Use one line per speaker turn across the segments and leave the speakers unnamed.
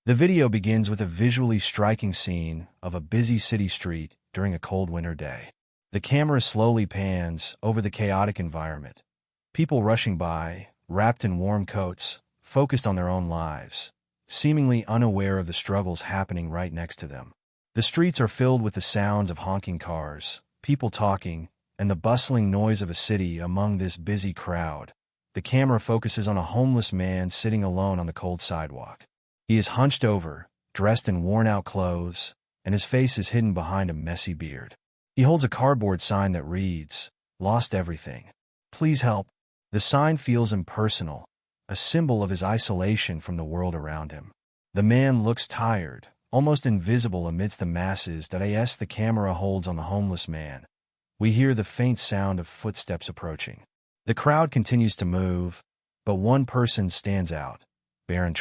The video begins with a visually striking scene of a busy city street during a cold winter day. The camera slowly pans over the chaotic environment. People rushing by, wrapped in warm coats, focused on their own lives, seemingly unaware of the struggles happening right next to them. The streets are filled with the sounds of honking cars, people talking, and the bustling noise of a city among this busy crowd. The camera focuses on a homeless man sitting alone on the cold sidewalk. He is hunched over, dressed in worn-out clothes, and his face is hidden behind a messy beard. He holds a cardboard sign that reads, "Lost everything. Please help." The sign feels impersonal, a symbol of his isolation from the world around him. The man looks tired, almost invisible amidst the masses.As the camera holds on the homeless man. We hear the faint sound of footsteps approaching. The crowd continues to move, but one person stands out, Barron.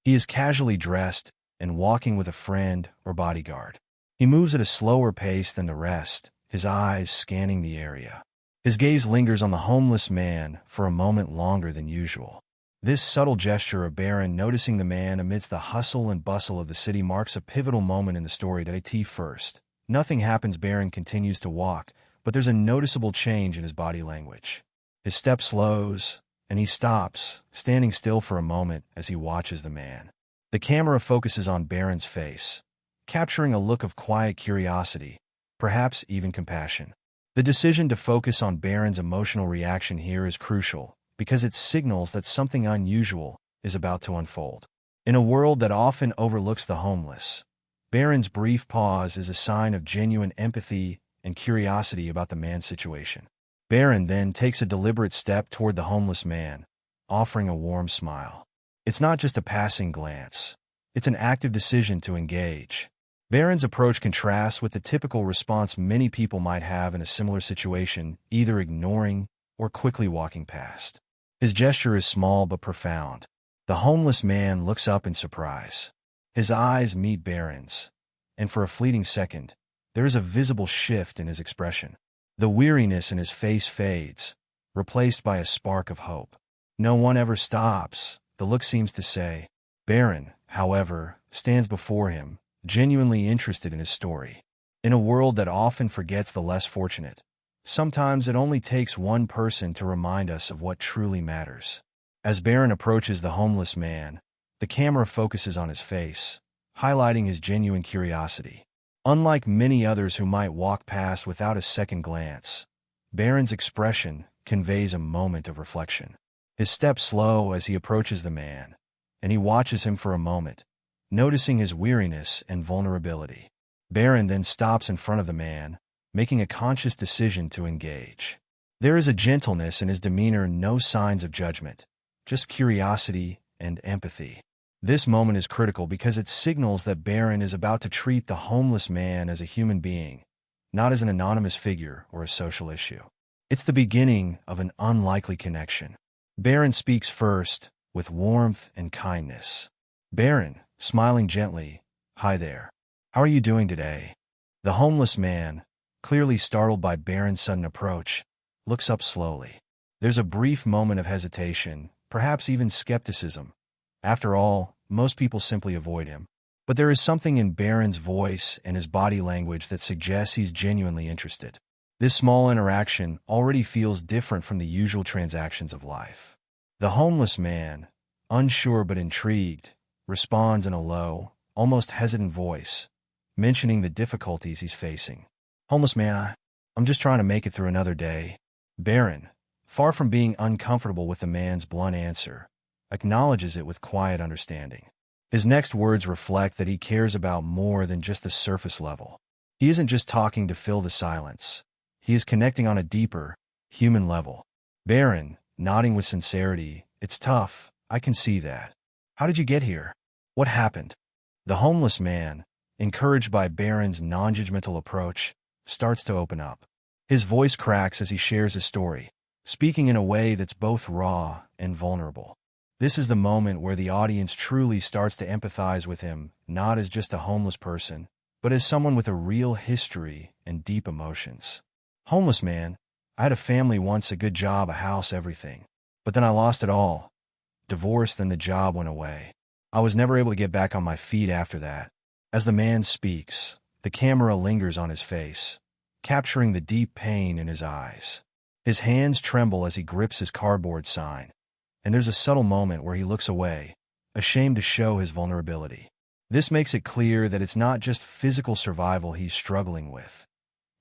He is casually dressed and walking with a friend or bodyguard. He moves at a slower pace than the rest, his eyes scanning the area. His gaze lingers on the homeless man for a moment longer than usual. This subtle gesture of Barron noticing the man amidst the hustle and bustle of the city marks a pivotal moment in the story. At first, nothing happens. Barron continues to walk, but there's a noticeable change in his body language. His step slows, and he stops, standing still for a moment as he watches the man. The camera focuses on Barron's face, capturing a look of quiet curiosity, perhaps even compassion. The decision to focus on Barron's emotional reaction here is crucial, because it signals that something unusual is about to unfold. In a world that often overlooks the homeless, Barron's brief pause is a sign of genuine empathy and curiosity about the man's situation. Barron then takes a deliberate step toward the homeless man, offering a warm smile. It's not just a passing glance. It's an active decision to engage. Barron's approach contrasts with the typical response many people might have in a similar situation, either ignoring or quickly walking past. His gesture is small but profound. The homeless man looks up in surprise. His eyes meet Barron's, and for a fleeting second, there is a visible shift in his expression. The weariness in his face fades, replaced by a spark of hope. No one ever stops, the look seems to say. Barron, however, stands before him, genuinely interested in his story. In a world that often forgets the less fortunate, sometimes it only takes one person to remind us of what truly matters. As Barron approaches the homeless man, the camera focuses on his face, highlighting his genuine curiosity. Unlike many others who might walk past without a second glance, Barron's expression conveys a moment of reflection. His steps slow as he approaches the man, and he watches him for a moment, noticing his weariness and vulnerability. Barron then stops in front of the man, making a conscious decision to engage. There is a gentleness in his demeanor, no signs of judgment, just curiosity and empathy. This moment is critical because it signals that Barron is about to treat the homeless man as a human being, not as an anonymous figure or a social issue. It's the beginning of an unlikely connection. Barron speaks first, with warmth and kindness. Barron, smiling gently, "Hi there. How are you doing today?" The homeless man, clearly startled by Barron's sudden approach, looks up slowly. There's a brief moment of hesitation, perhaps even skepticism. After all, most people simply avoid him. But there is something in Barron's voice and his body language that suggests he's genuinely interested. This small interaction already feels different from the usual transactions of life. The homeless man, unsure but intrigued, responds in a low, almost hesitant voice, mentioning the difficulties he's facing. "Homeless man, I'm just trying to make it through another day." Barron, far from being uncomfortable with the man's blunt answer, acknowledges it with quiet understanding. His next words reflect that he cares about more than just the surface level. He isn't just talking to fill the silence. He is connecting on a deeper, human level. Barron, nodding with sincerity, "It's tough, I can see that. How did you get here? What happened?" The homeless man, encouraged by Barron's non-judgmental approach, starts to open up. His voice cracks as he shares his story, speaking in a way that's both raw and vulnerable. This is the moment where the audience truly starts to empathize with him, not as just a homeless person, but as someone with a real history and deep emotions. "Homeless man, I had a family once, a good job, a house, everything. But then I lost it all. Divorced, then the job went away. I was never able to get back on my feet after that. As the man speaks, the camera lingers on his face, capturing the deep pain in his eyes. His hands tremble as he grips his cardboard sign, and there's a subtle moment where he looks away, ashamed to show his vulnerability. This makes it clear that it's not just physical survival he's struggling with.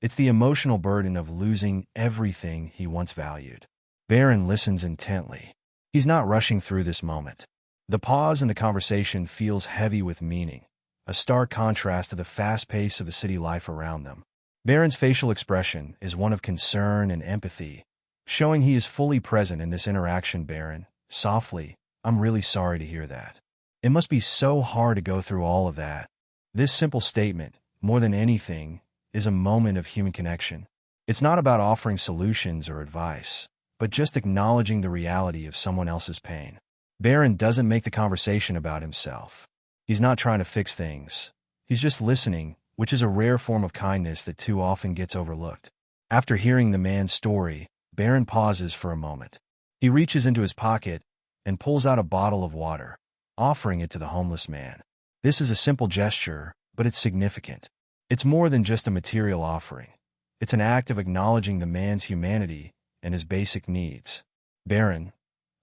It's the emotional burden of losing everything he once valued. Barron listens intently. He's not rushing through this moment. The pause in the conversation feels heavy with meaning, a stark contrast to the fast pace of the city life around them. Barron's facial expression is one of concern and empathy, showing he is fully present in this interaction. Barron, softly, I'm really sorry to hear that. It must be so hard to go through all of that. This simple statement, more than anything, is a moment of human connection. It's not about offering solutions or advice, but just acknowledging the reality of someone else's pain. Barron doesn't make the conversation about himself. He's not trying to fix things. He's just listening, which is a rare form of kindness that too often gets overlooked. After hearing the man's story, Barron pauses for a moment. He reaches into his pocket and pulls out a bottle of water, offering it to the homeless man. This is a simple gesture, but it's significant. It's more than just a material offering. It's an act of acknowledging the man's humanity and his basic needs. Barron,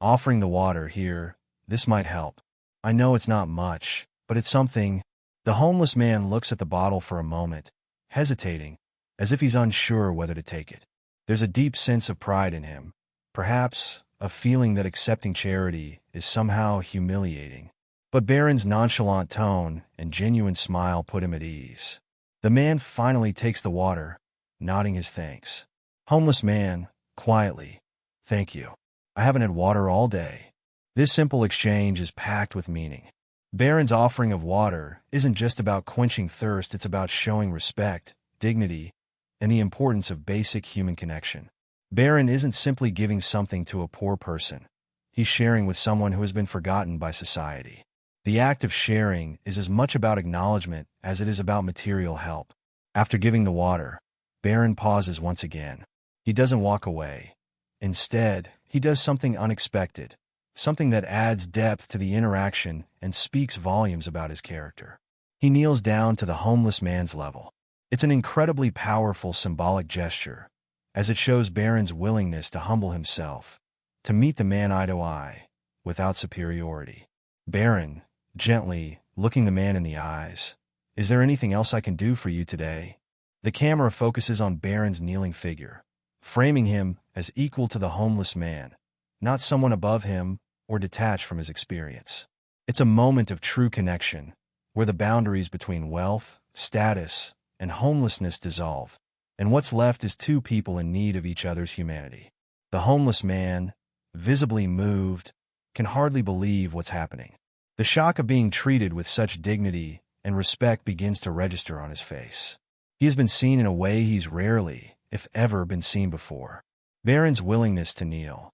offering the water here, this might help. I know it's not much, but it's something. The homeless man looks at the bottle for a moment, hesitating, as if he's unsure whether to take it. There's a deep sense of pride in him, perhaps a feeling that accepting charity is somehow humiliating. But Barron's nonchalant tone and genuine smile put him at ease. The man finally takes the water, nodding his thanks. Homeless man, quietly, thank you. I haven't had water all day. This simple exchange is packed with meaning. Barron's offering of water isn't just about quenching thirst, it's about showing respect, dignity, and the importance of basic human connection. Barron isn't simply giving something to a poor person. He's sharing with someone who has been forgotten by society. The act of sharing is as much about acknowledgement as it is about material help. After giving the water, Barron pauses once again. He doesn't walk away. Instead, he does something unexpected, something that adds depth to the interaction and speaks volumes about his character. He kneels down to the homeless man's level. It's an incredibly powerful symbolic gesture, as it shows Barron's willingness to humble himself, to meet the man eye to eye, without superiority. Barron, gently, looking the man in the eyes, is there anything else I can do for you today? The camera focuses on Barron's kneeling figure, framing him as equal to the homeless man, not someone above him or detached from his experience. It's a moment of true connection, where the boundaries between wealth, status, and homelessness dissolve, and what's left is two people in need of each other's humanity. The homeless man, visibly moved, can hardly believe what's happening. The shock of being treated with such dignity and respect begins to register on his face. He has been seen in a way he's rarely, if ever, been seen before. Barron's willingness to kneel,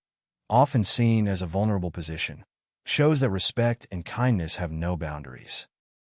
often seen as a vulnerable position, shows that respect and kindness have no boundaries.